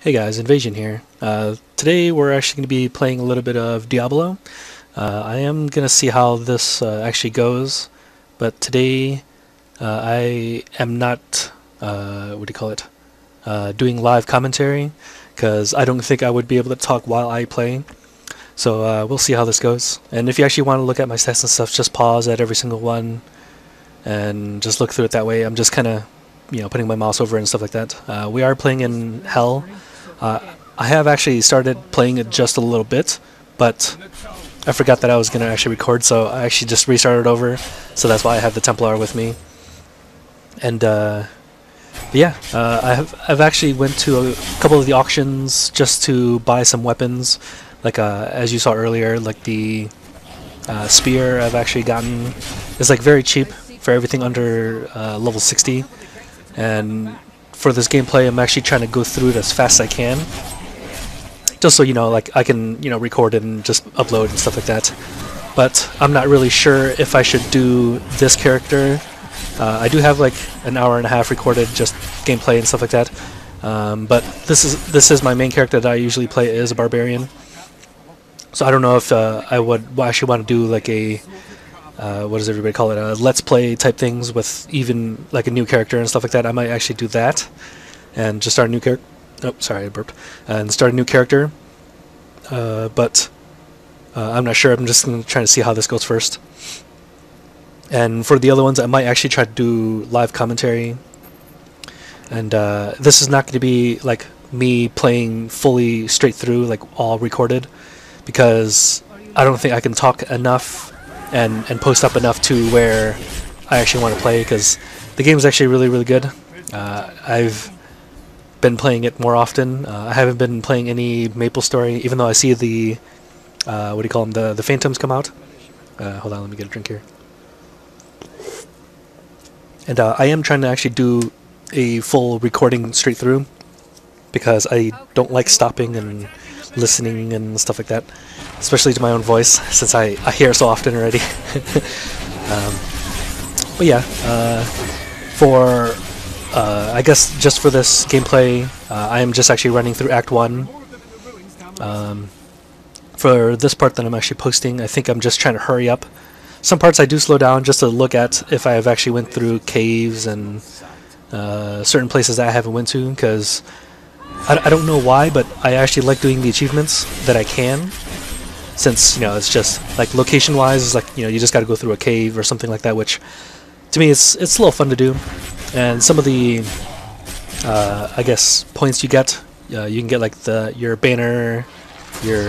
Hey guys, InVaZiOn here. Today we're actually going to be playing a little bit of Diablo. I am going to see how this actually goes, but today I am not, what do you call it, doing live commentary, because I don't think I would be able to talk while I play. So we'll see how this goes. And if you actually want to look at my stats and stuff, just pause at every single one and just look through it that way. I'm just kind of, putting my mouse over it and stuff like that. We are playing in Hell. I have actually started playing it just a little bit, but I forgot that I was going to actually record, so I actually just restarted over, so that's why I have the Templar with me. And yeah, I've actually went to a couple of the auctions just to buy some weapons, like as you saw earlier, like the spear I've actually gotten. It's like very cheap for everything under level 60, and for this gameplay I'm actually trying to go through it as fast as I can, just so like I can record it and just upload and stuff like that. But I'm not really sure if I should do this character. I do have like an hour and a half recorded just gameplay and stuff like that, but this is my main character that I usually play is a barbarian. So I don't know if I would actually want to do like a what does everybody call it? Let's play type things with even like a new character and stuff like that. I might actually do that and just start a new character. Oh, sorry, I burped. And start a new character. But I'm not sure. I'm just trying to see how this goes first. And for the other ones, I might actually try to do live commentary. And this is not going to be like me playing fully straight through, like all recorded, because I don't think I can talk enough and post up enough to where I actually want to play, because the game is actually really good. I've been playing it more often. I haven't been playing any Maple Story, even though I see the what do you call them, the Phantoms come out. Hold on, let me get a drink here. And I am trying to actually do a full recording straight through, because I don't like stopping and listening and stuff like that, especially to my own voice, since I hear it so often already. But yeah, for I guess just for this gameplay, I am just actually running through Act 1. For this part that I'm actually posting, I think I'm just trying to hurry up. Some parts I do slow down just to look at if I have actually went through caves and certain places that I haven't went to, because I don't know why, but I actually like doing the achievements that I can, since it's just like location wise, it's like you just got to go through a cave or something like that, which to me it's a little fun to do. And some of the I guess points you get, you can get like your banner, your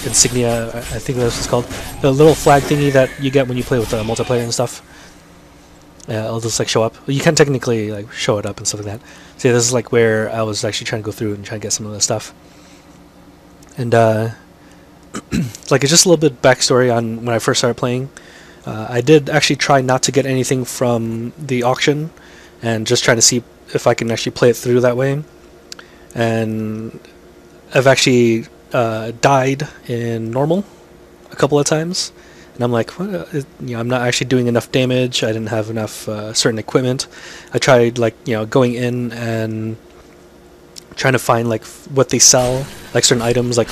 insignia, I think that's what it's called, the little flag thingy that you get when you play with multiplayer and stuff. It'll just like show up. You can technically like show it up and stuff like that. So yeah, this is like where I was actually trying to go through and try to get some of the stuff. And like it's just a little bit backstory on when I first started playing. I did actually try not to get anything from the auction, and just trying to see if I can actually play it through that way. And I've actually died in normal a couple of times. And I'm like, what? I'm not actually doing enough damage. I didn't have enough certain equipment. I tried like going in and trying to find like what they sell, like certain items like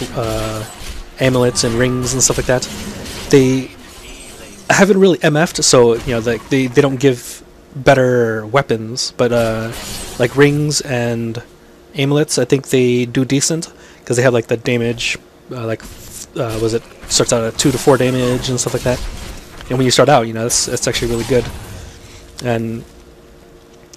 amulets and rings and stuff like that. They haven't really MF'd, so like they don't give better weapons, but like rings and amulets, I think they do decent, because they have like the damage, like was it starts out at 2 to 4 damage and stuff like that. And when you start out, it's actually really good. And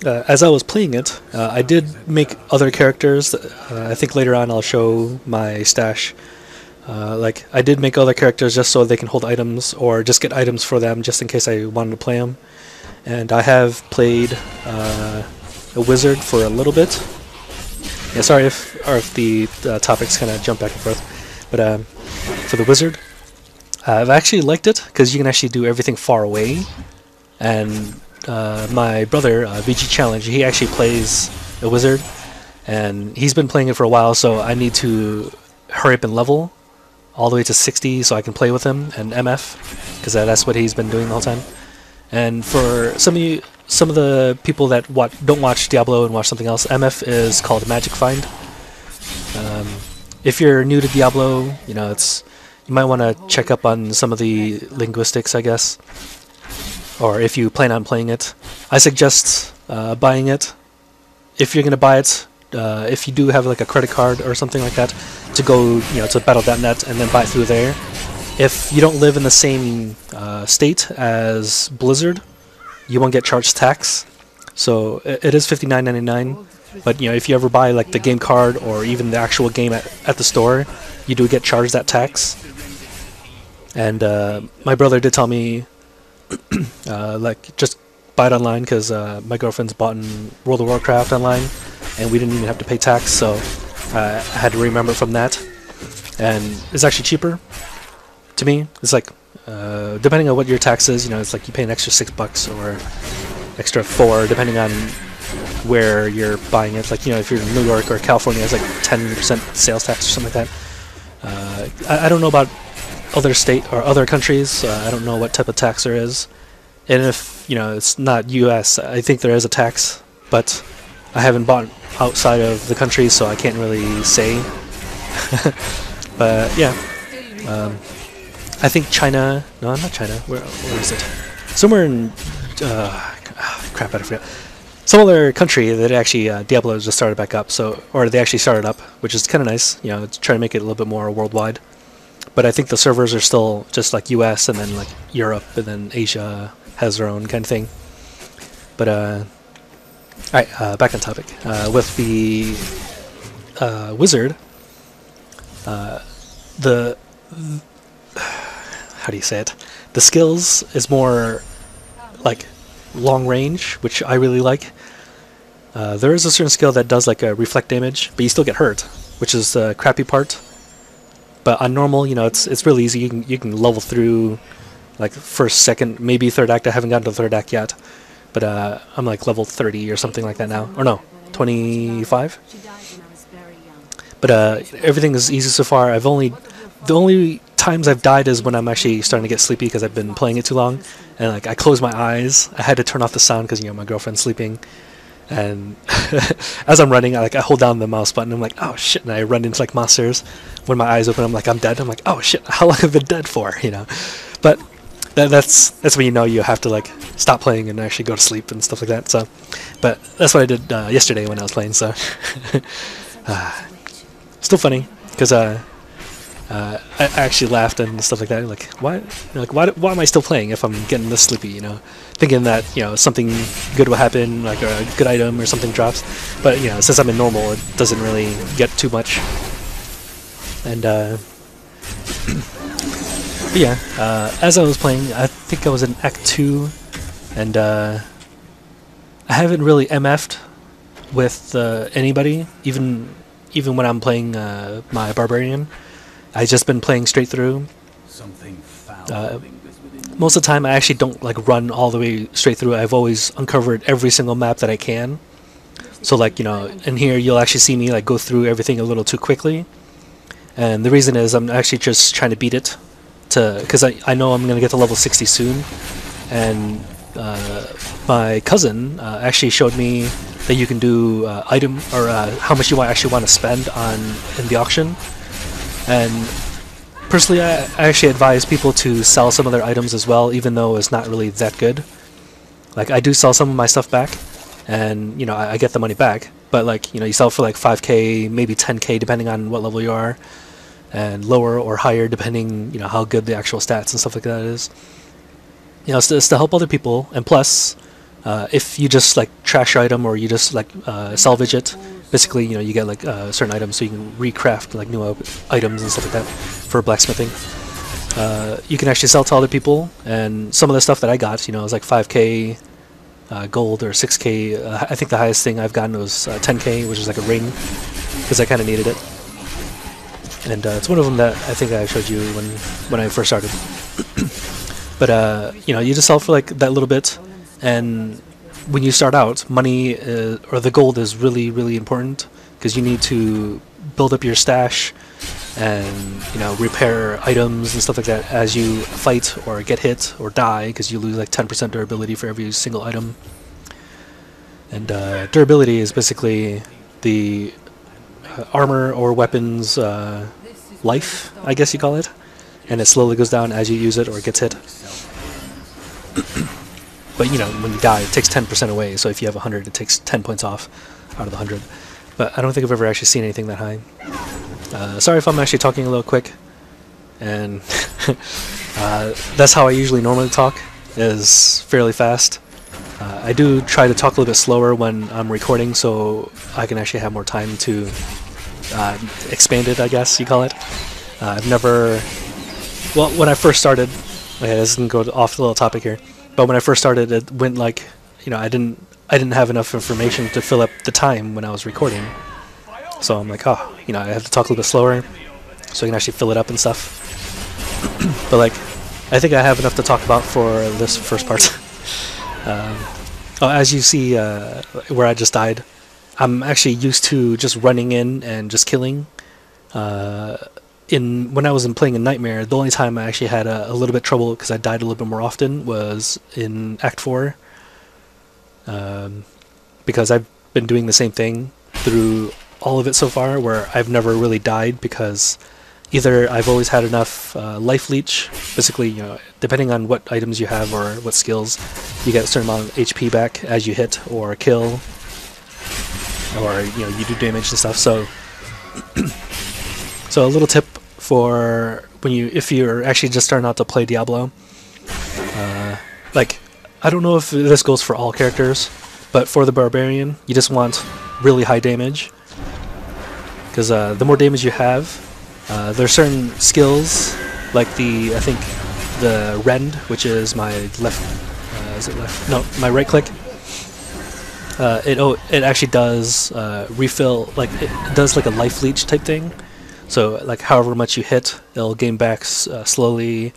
as I was playing it, I did make other characters. I think later on I'll show my stash. Like I did make other characters just so they can hold items, or just get items for them, just in case I wanted to play them. And I have played a wizard for a little bit. Yeah, sorry if the topics kind of jump back and forth, but for the wizard, I've actually liked it because you can actually do everything far away. And my brother, VG Challenge, he actually plays a wizard, and he's been playing it for a while, so I need to hurry up and level all the way to 60 so I can play with him and MF, because that's what he's been doing the whole time. And for some of the people that don't watch Diablo and watch something else, MF is called Magic Find. If you're new to Diablo, you know, you might want to check up on some of the linguistics, I guess. Or if you plan on playing it, I suggest buying it. If you're going to buy it, if you do have like a credit card or something like that, to go, you know, to battle.net and then buy it through there. If you don't live in the same state as Blizzard, you won't get charged tax. So it is $59.99. But you know, if you ever buy like the game card or even the actual game at the store, you do get charged that tax. And my brother did tell me, like, just buy it online, because my girlfriend's bought in World of Warcraft online, and we didn't even have to pay tax, so I had to remember from that. And it's actually cheaper to me. It's like, depending on what your tax is, you know, it's like you pay an extra $6 or extra $4, depending on where you're buying it. Like, you know, if you're in New York or California, it's like 10% sales tax or something like that. I don't know about other state or other countries. I don't know what type of tax there is. And if, you know, it's not US, I think there is a tax, but I haven't bought outside of the country, so I can't really say. But yeah, I think China, no, not China, where is it? Somewhere in, crap, I forgot. Some other country that actually Diablo just started back up, so, or they actually started up, which is kind of nice, you know, to try to make it a little bit more worldwide. But I think the servers are still just like US, and then like Europe, and then Asia has their own kind of thing. But alright, back on topic. With the wizard, the how do you say it? The skills is more like long range, which I really like. There is a certain skill that does like a reflect damage, but you still get hurt, which is the crappy part. But on normal, you know, it's really easy. You can level through like first, second, maybe third act. I haven't gotten to the third act yet, but I'm like level 30 or something like that now, or no, 25. But everything is easy so far. The only times I've died is when I'm actually starting to get sleepy because I've been playing it too long, and like I close my eyes. I had to turn off the sound because, you know, my girlfriend's sleeping, and as I'm running, I hold down the mouse button. I'm like, oh shit, and I run into like monsters. When my eyes open, I'm like, I'm dead. I'm like, oh shit, how long have I been dead for? You know, but that's when you know you have to like stop playing and actually go to sleep and stuff like that. So, but that's what I did yesterday when I was playing. So, still funny because I actually laughed and stuff like that. Like, why am I still playing if I'm getting this sleepy? You know, thinking that, you know, something good will happen, like a good item or something drops. But, you know, since I'm in normal, it doesn't really get too much. And but yeah, as I was playing, I think I was in Act 2, and I haven't really MF'd with anybody, even when I'm playing my barbarian. I've just been playing straight through. Most of the time, I actually don't like run all the way straight through. I've always uncovered every single map that I can. So, like, you know, in here you'll actually see me like go through everything a little too quickly. And the reason is I'm actually just trying to beat it, because I know I'm gonna get to level 60 soon. And my cousin actually showed me that you can do item, or how much you actually want to spend in the auction. And personally, I actually advise people to sell some of their items as well, even though it's not really that good. Like, I do sell some of my stuff back, and, you know, I get the money back. But, like, you know, you sell for like 5k, maybe 10k, depending on what level you are, and lower or higher depending, you know, how good the actual stats and stuff like that is. You know, it's to help other people. And plus, if you just like trash your item, or you just like salvage it, basically, you know, you get like certain items, so you can recraft like new items and stuff like that for blacksmithing. You can actually sell to other people, and some of the stuff that I got, you know, is like 5k gold or 6k. I think the highest thing I've gotten was 10k, which is like a ring, because I kind of needed it. And it's one of them that I think I showed you when I first started. But you know, you just sell for like that little bit, and when you start out, money or the gold is really, really important, because you need to build up your stash and, you know, repair items and stuff like that as you fight or get hit or die, because you lose like 10% durability for every single item. And durability is basically the armor or weapons life, I guess you call it, and it slowly goes down as you use it or it gets hit. But you know, when you die, it takes 10% away, so if you have 100, it takes 10 points off out of the 100. But I don't think I've ever actually seen anything that high. Sorry if I'm actually talking a little quick, and that's how I usually normally talk, is fairly fast. I do try to talk a little bit slower when I'm recording, so I can actually have more time to expand it, I guess you call it. I've never... Well, when I first started... Okay, this is going to go off the little topic here. But when I first started, it went like... You know, I didn't have enough information to fill up the time when I was recording. So I'm like, oh, you know, I have to talk a little bit slower so I can actually fill it up and stuff. But like, I think I have enough to talk about for this first part. As you see where I just died, I'm actually used to just running in and just killing. When I was playing in Nightmare, the only time I actually had a little bit trouble because I died a little bit more often was in Act 4. Because I've been doing the same thing through all of it so far, where I've never really died because either I've always had enough life leech. Basically, you know, depending on what items you have or what skills, you get a certain amount of HP back as you hit or kill, or you know, you do damage and stuff. So, so a little tip for if you're actually just starting out to play Diablo, like, I don't know if this goes for all characters, but for the Barbarian, you just want really high damage, because the more damage you have, there are certain skills, like I think the rend, which is my left, is it left? No, my right click. It actually does refill, like it does like a life leech type thing. So like however much you hit, it'll gain back slowly.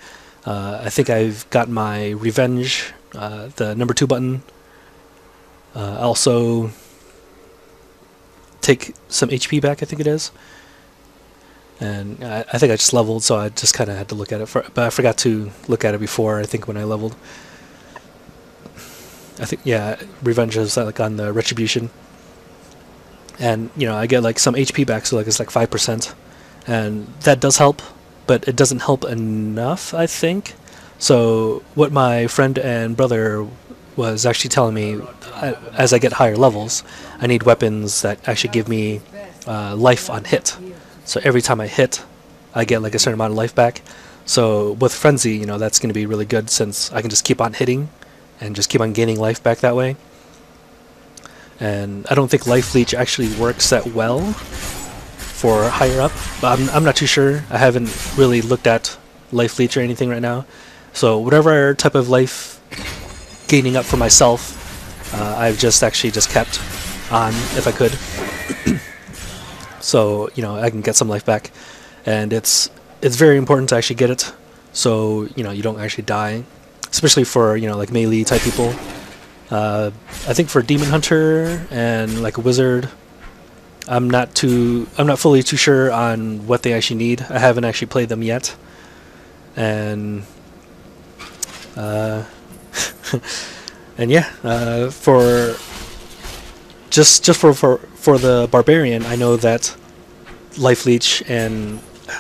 I think I've got my revenge, the number 2 button. Also take some HP back, I think it is. And I think I just leveled, so I just kind of had to look at it. But I forgot to look at it before, I think, when I leveled. I think, yeah, Revenge is like on the Retribution. And, you know, I get like some HP back, so like it's like 5%. And that does help, but it doesn't help enough, I think. So what my friend and brother was actually telling me, as I get higher levels, I need weapons that actually give me life on hit. So every time I hit, I get like a certain amount of life back. So with Frenzy, you know, that's going to be really good, since I can just keep on hitting and just keep on gaining life back that way. And I don't think Life Leech actually works that well for higher up, but I'm not too sure. I haven't really looked at Life Leech or anything right now. So whatever type of life gaining up for myself, I've just actually just kept on if I could. So, you know, I can get some life back, and it's very important to actually get it, so, you know, you don't actually die, especially for, you know, like melee type people. I think for Demon Hunter and like a Wizard, I'm not fully too sure on what they actually need. I haven't actually played them yet, and and yeah, for the Barbarian, I know that Life Leech, and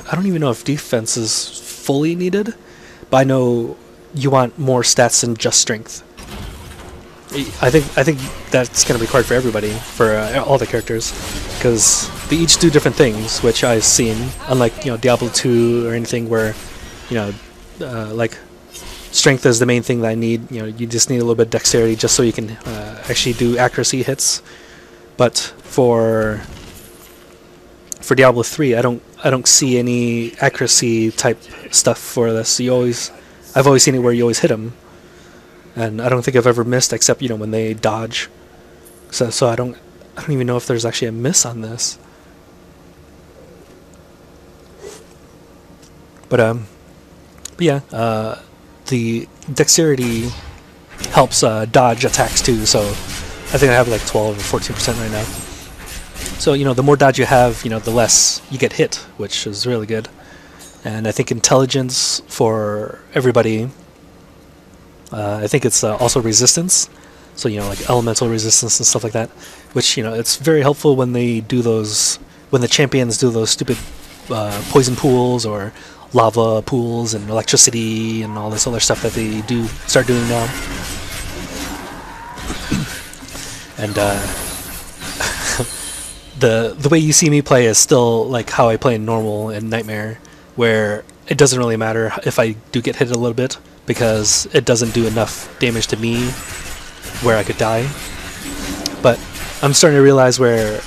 I don't even know if defense is fully needed, but I know you want more stats than just strength. I think that's going to be required for everybody, for all the characters, because they each do different things, which I've seen, unlike, you know, Diablo 2 or anything where, you know, like strength is the main thing that I need. You know, you just need a little bit of dexterity just so you can actually do accuracy hits. But for Diablo 3, I don't see any accuracy type stuff for this. I've always seen it where you always hit them, and I don't think I've ever missed, except, you know, when they dodge. So I don't even know if there's actually a miss on this. But yeah, the dexterity helps dodge attacks too. So I think I have like 12 or 14% right now. So, you know, the more dodge you have, you know, the less you get hit, which is really good. And I think intelligence for everybody, I think it's also resistance. So, you know, like elemental resistance and stuff like that, which, you know, it's very helpful when they do those when the champions do those stupid poison pools or lava pools and electricity and all this other stuff that they do start doing now. And the way you see me play is still like how I play in normal and Nightmare, where it doesn't really matter if I do get hit a little bit, because it doesn't do enough damage to me where I could die. But I'm starting to realize where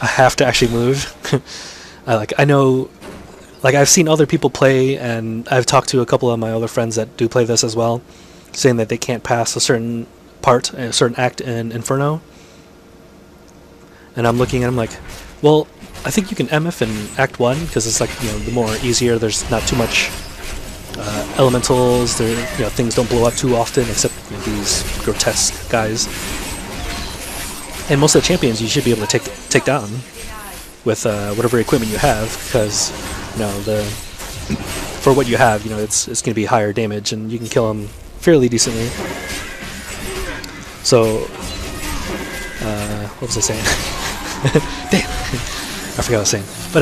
I have to actually move. I know, like, I've seen other people play, and I've talked to a couple of my other friends that do play this as well, saying that they can't pass a certain part, a certain act in Inferno. And I'm looking at them like, well, I think you can MF in Act 1, because it's like, you know, the more easier, there's not too much elementals, there, you know, things don't blow up too often, except, you know, these grotesque guys. And most of the champions you should be able to take down with whatever equipment you have, because, you know, for what you have, you know, it's going to be higher damage, and you can kill them fairly decently. So, what was I saying? Damn, I forgot what I was saying. But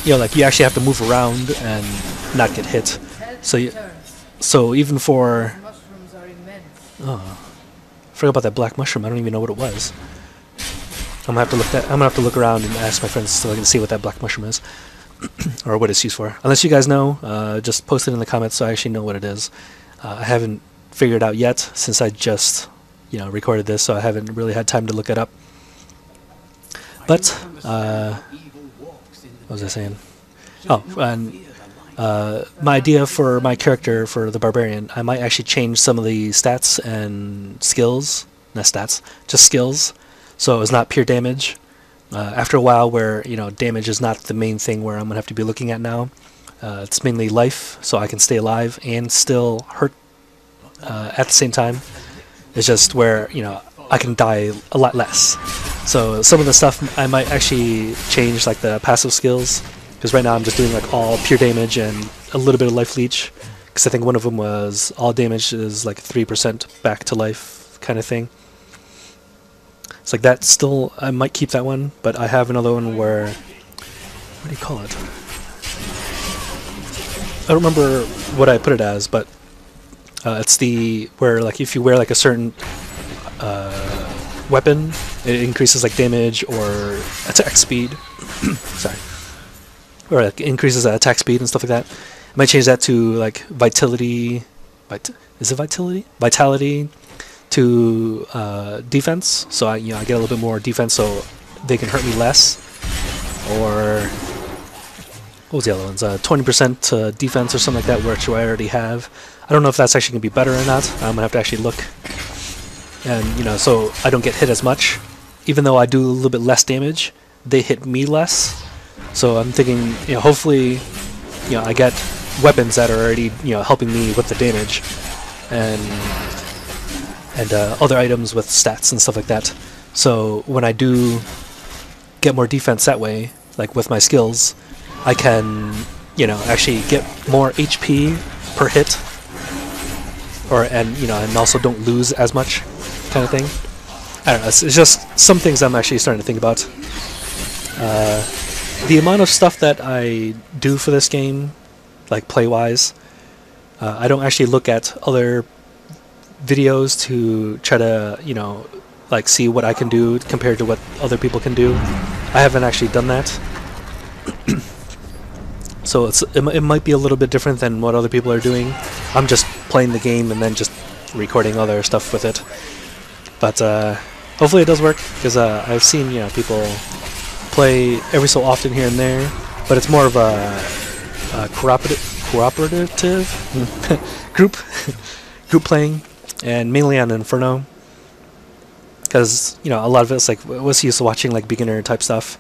you know, like, you actually have to move around and not get hit. So even for I forgot about that black mushroom. I don't even know what it was. I'm gonna have to look around and ask my friends so I can see what that black mushroom is, or what it's used for. Unless you guys know, just post it in the comments so I actually know what it is. I haven't figured it out yet since I just, you know, recorded this, so I haven't really had time to look it up. But what was I saying? Oh, and my idea for my character for the barbarian, I might actually change some of the stats and skills, not stats, just skills, so it's not pure damage. After a while, where, you know, damage is not the main thing where I'm gonna have to be looking at now. It's mainly life, so I can stay alive and still hurt at the same time. It's just where, you know, I can die a lot less. So some of the stuff I might actually change, like the passive skills, because right now I'm just doing like all pure damage and a little bit of life leech, because I think one of them was all damage is like 3% back to life kind of thing. It's like that. Still, I might keep that one, but I have another one where, what do you call it? I don't remember what I put it as, but it's the where, like, if you wear like a certain weapon, it increases like damage or attack speed. Sorry, or like increases attack speed and stuff like that. I might change that to like vitality. Is it vitality? Vitality to defense. So I get a little bit more defense, so they can hurt me less. Or what was the other ones? 20% defense or something like that, which I already have. I don't know if that's actually going to be better or not. I'm going to have to actually look. And, you know, so I don't get hit as much. Even though I do a little bit less damage, they hit me less. So I'm thinking, you know, hopefully, you know, I get weapons that are already, you know, helping me with the damage. And other items with stats and stuff like that. So when I do get more defense that way, like with my skills, I can, you know, actually get more HP per hit, and, you know, and also don't lose as much, kind of thing. I don't know. It's just some things I'm actually starting to think about. The amount of stuff that I do for this game, like play-wise, I don't actually look at other videos to try to, you know, like see what I can do compared to what other people can do. I haven't actually done that. So it might be a little bit different than what other people are doing. I'm just playing the game and then just recording other stuff with it. But hopefully it does work, because I've seen, you know, people play every so often here and there, but it's more of a cooperative group playing, and mainly on Inferno, because, you know, a lot of it's like, what's used to watching like beginner type stuff.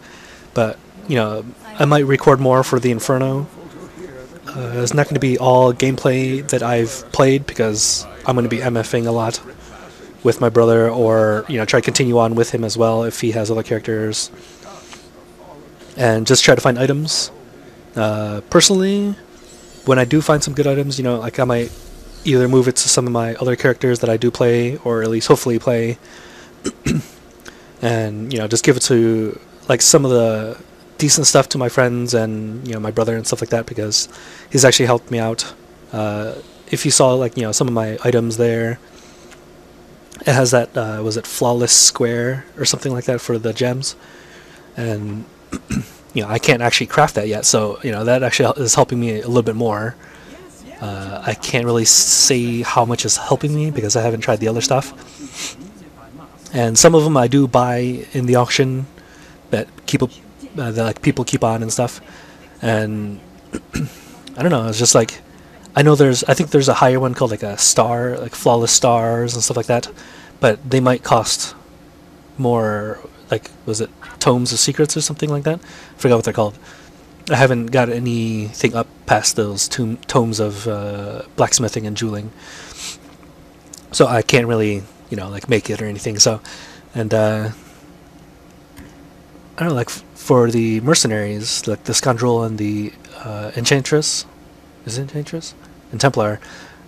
But, you know, I might record more for the Inferno. It's not going to be all gameplay that I've played, because I'm going to be MFing a lot with my brother, or, you know, try to continue on with him as well if he has other characters, and just try to find items. Personally, when I do find some good items, you know, like, I might either move it to some of my other characters that I do play, or at least hopefully play, and, you know, just give it to like some of the decent stuff to my friends and my brother and stuff like that, because he's actually helped me out. If you saw like some of my items there, it has that was it flawless square or something like that for the gems, and I can't actually craft that yet, so that actually is helping me a little bit more. I can't really say how much is helping me because I haven't tried the other stuff, and some of them I do buy in the auction that like people keep on and stuff, and I don't know. It's just like I think there's a higher one called like a star, like flawless stars and stuff like that, but they might cost more. Like, was it tomes of secrets or something like that? I forgot what they're called. I haven't got anything up past those tomes of blacksmithing and jeweling, so I can't really like make it or anything. So, and I don't know, like for the mercenaries, like the scoundrel and the enchantress, is it enchantress? And Templar.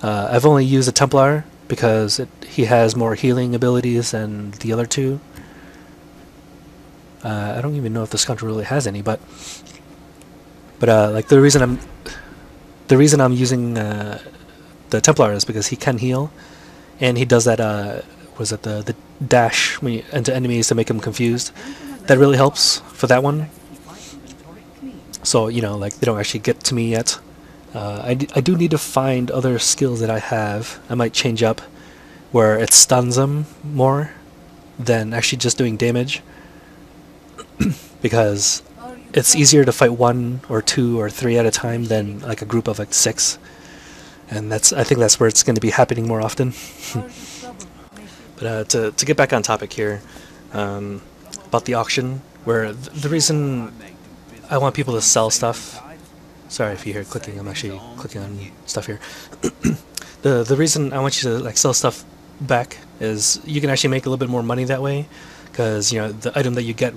I've only used a Templar because he has more healing abilities than the other two. I don't even know if the scoundrel really has any, but like the reason I'm using the Templar is because he can heal, and he does that was it the dash when you enter enemies to make them confused. That really helps for that one. So like they don't actually get to me yet. I do need to find other skills that I have. I might change up where it stuns them more than actually just doing damage, because it's easier to fight 1 or 2 or 3 at a time than like a group of like 6, and I think that's where it's going to be happening more often. But to get back on topic here, about the auction, where the reason I want people to sell stuff. Sorry if you hear clicking. I'm actually clicking on stuff here. The reason I want you to like sell stuff back is you can actually make a little bit more money that way, because the item that you get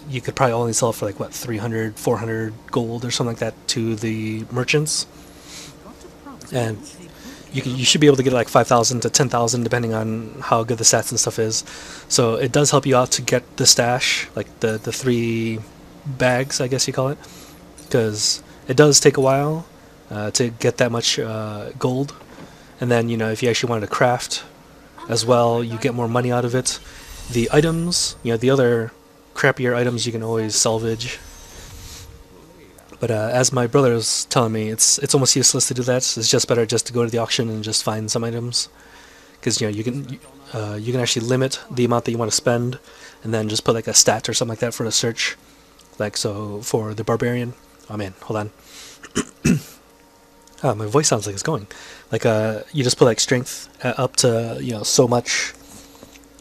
you could probably only sell it for like what 300, 400 gold or something like that to the merchants, and you should be able to get like 5,000 to 10,000 depending on how good the stats and stuff is. So it does help you out to get the stash, like the 3 bags, I guess you call it, because it does take a while to get that much gold, and then if you actually wanted to craft as well, you get more money out of it. The items, the other crappier items you can always salvage. But as my brother was telling me, it's almost useless to do that. It's just better just to go to the auction and just find some items, because you can actually limit the amount that you want to spend, and then just put like a stat or something like that for a search. Like so for the barbarian. Oh man, hold on. Oh, my voice sounds like it's going. Like you just put like strength up to so much,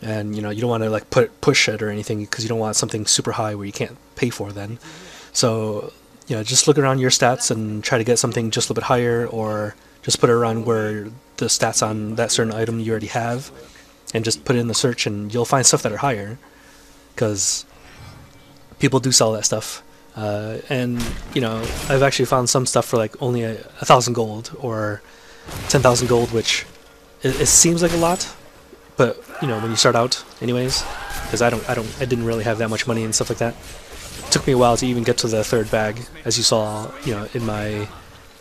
and you don't want to like push it or anything, because you don't want something super high where you can't pay for then. So just look around your stats and try to get something just a little bit higher, or just put it around where the stats on that certain item you already have, and just put it in the search, and you'll find stuff that are higher, because people do sell that stuff. And I've actually found some stuff for like only 1,000 gold or 10,000 gold, which it seems like a lot, but when you start out, anyways, because I didn't really have that much money and stuff like that. It took me a while to even get to the 3rd bag, as you saw, in my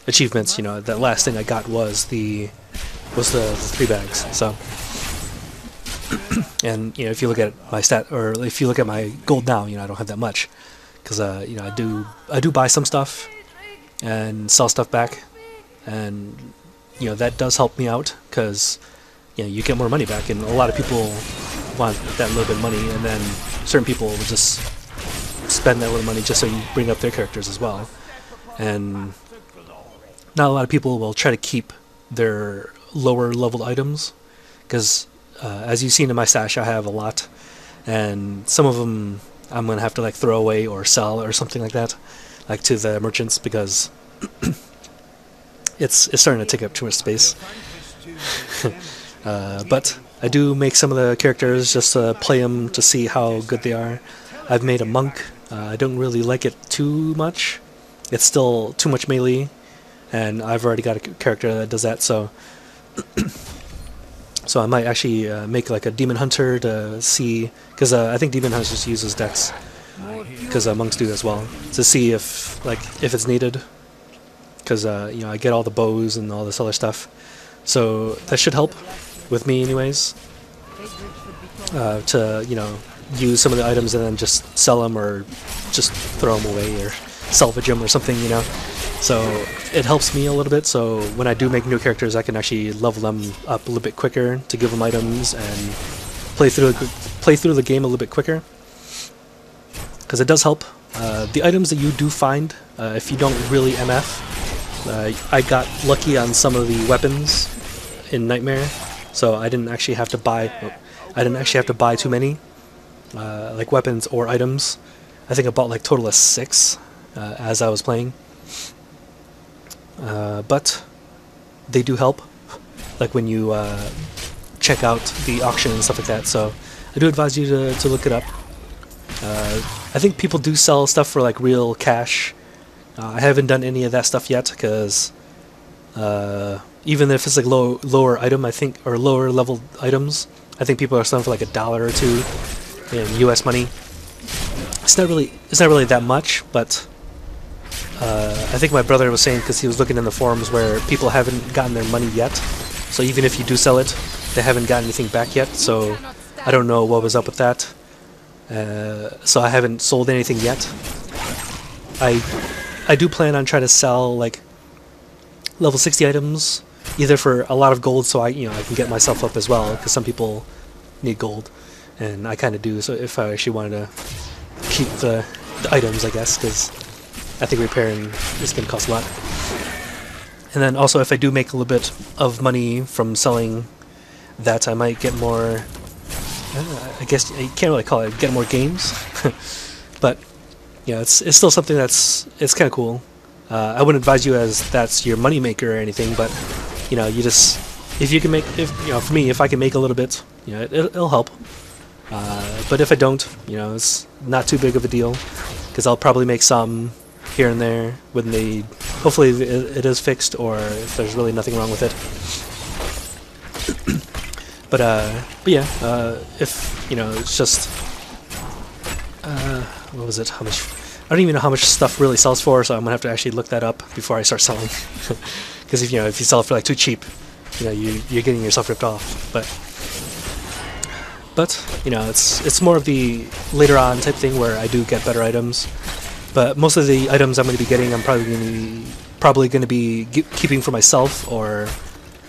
achievements. That last thing I got was the 3 bags. So, and if you look at my stat, or if you look at my gold now, I don't have that much. Because I do buy some stuff and sell stuff back, and that does help me out, because you get more money back, and a lot of people want that little bit of money, and then certain people will just spend that little money just so you bring up their characters as well, and not a lot of people will try to keep their lower leveled items, because as you've seen in my stash, I have a lot, and some of them I'm gonna have to like throw away or sell or something like that, like to the merchants, because it's starting to take up too much space. But I do make some of the characters just to play them to see how good they are. I've made a monk. I don't really like it too much. It's still too much melee, and I've already got a character that does that, so so I might actually make like a demon hunter to see, because I think demon hunters uses dex. because monks do as well, to see if it's needed, because you know, I get all the bows and all this other stuff, so that should help with me anyways, to, you know, use some of the items and then just sell them or just throw them away or salvage them or something, you know. So it helps me a little bit, so when I do make new characters I can actually level them up a little bit quicker to give them items and play through the game a little bit quicker, because it does help. The items that you do find, if you don't really MF, I got lucky on some of the weapons in Nightmare, so I didn't actually have to buy too many like weapons or items. I think I bought like total of 6 as I was playing. But they do help, like when you check out the auction and stuff like that, so I do advise you to look it up. I think people do sell stuff for like real cash. I haven't done any of that stuff yet, because even if it's like lower item, I think, or lower level items, I think people are selling for like $1 or $2 in US money. It's not really that much, but I think my brother was saying, because he was looking in the forums, where people haven't gotten their money yet, so even if you do sell it, they haven't gotten anything back yet, so I don't know what was up with that. So I haven't sold anything yet. I do plan on trying to sell like level 60 items, either for a lot of gold, so I can get myself up as well, because some people need gold, and I kind of do. So if I actually wanted to keep the items, I guess, because I think repairing is going to cost a lot. And then also, if I do make a little bit of money from selling that, I might get more, I guess you can't really call it get more games, but yeah, it's still something it's kind of cool. I wouldn't advise you as that's your money maker or anything, but you know, you just, if you can make, for me, if I can make a little bit, you know, it'll help. But if I don't, you know, it's not too big of a deal, because I'll probably make some here and there when hopefully it is fixed, or if there's really nothing wrong with it. But yeah, if, you know, it's just, what was it, how much, I don't even know how much stuff really sells for, so I'm gonna have to actually look that up before I start selling. Because if you sell it for like too cheap, you know, you're getting yourself ripped off. But you know, it's more of the later on type thing where I do get better items. But most of the items I'm going to be getting, I'm probably going to be keeping for myself or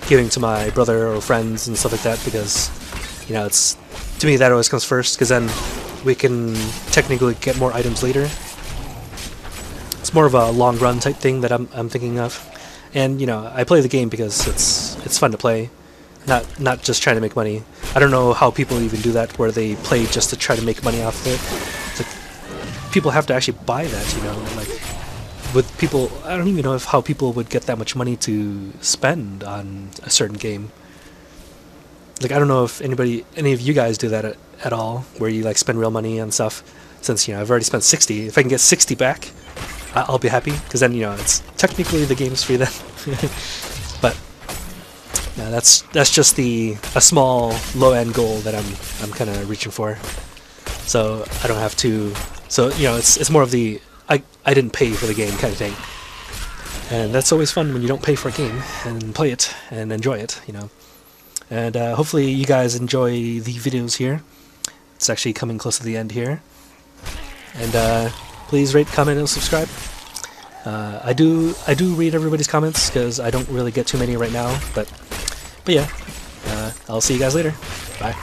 giving to my brother or friends and stuff like that, because you know, it's, to me, that always comes first, because then we can technically get more items later. It's more of a long run type thing that I'm thinking of. And you know, I play the game because it's fun to play, not just trying to make money. I don't know how people even do that, where they play just to try to make money off of it. It's like, people have to actually buy that, you know, like with people, I don't even know how people would get that much money to spend on a certain game. Like, I don't know if any of you guys do that at all, where you like spend real money on stuff, since, you know, I've already spent 60. If I can get 60 back, I'll be happy, because then, you know, it's technically the game's free then. But yeah, that's just a small low-end goal that I'm kind of reaching for. So I don't have to. So, you know, it's more of the I didn't pay for the game kind of thing, and that's always fun when you don't pay for a game and play it and enjoy it, you know. And hopefully you guys enjoy the videos here. It's actually coming close to the end here, and please rate, comment, and subscribe. I do read everybody's comments, because I don't really get too many right now, but yeah, I'll see you guys later. Bye.